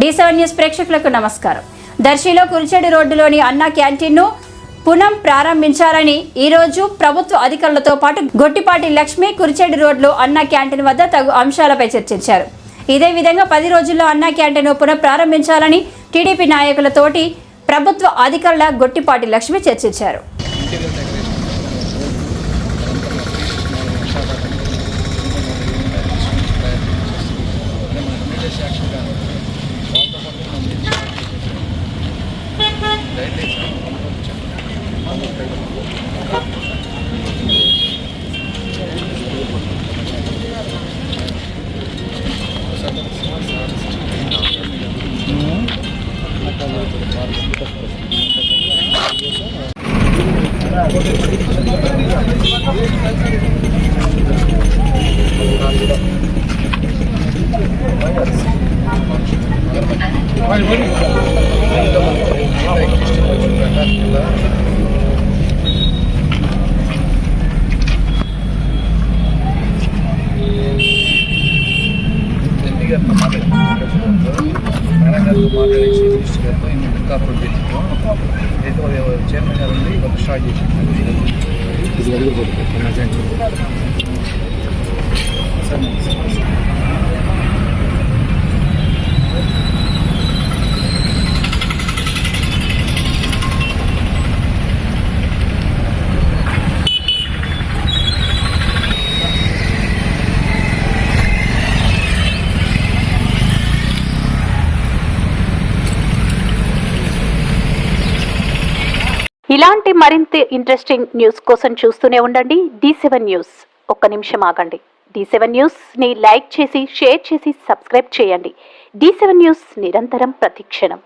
D7 news ప్రేక్షకులకు నమస్కారం. దర్శిలో కురిచేడు రోడ్డులోని అన్నా క్యాంటీన్ను పునః ప్రారంభించాలని ఈ రోజు ప్రభుత్వ అధికారులతో పాటు గొట్టిపాటి లక్ష్మి కురిచేడు రోడ్లో అన్నా క్యాంటీన్ వద్ద తగు అంశాలపై చర్చించారు. ఇదే విధంగా 10 రోజుల్లో అన్నా క్యాంటీన్ను పునః ప్రారంభించాలని టీడీపీ నాయకులతోటి ప్రభుత్వ అధికారుల గొట్టిపాటి లక్ష్మి చర్చించారు. చైర్మన్ గారు ఉండి ఒక స్టార్ట్ చేసి ఇలాంటి మరింత ఇంట్రెస్టింగ్ న్యూస్ కోసం చూస్తూనే ఉండండి D7 న్యూస్. ఒక్క నిమిషం ఆగండి. D7 న్యూస్ ని లైక్ చేసి షేర్ చేసి సబ్స్క్రైబ్ చేయండి. D7 న్యూస్ నిరంతరం ప్రతిక్షణం.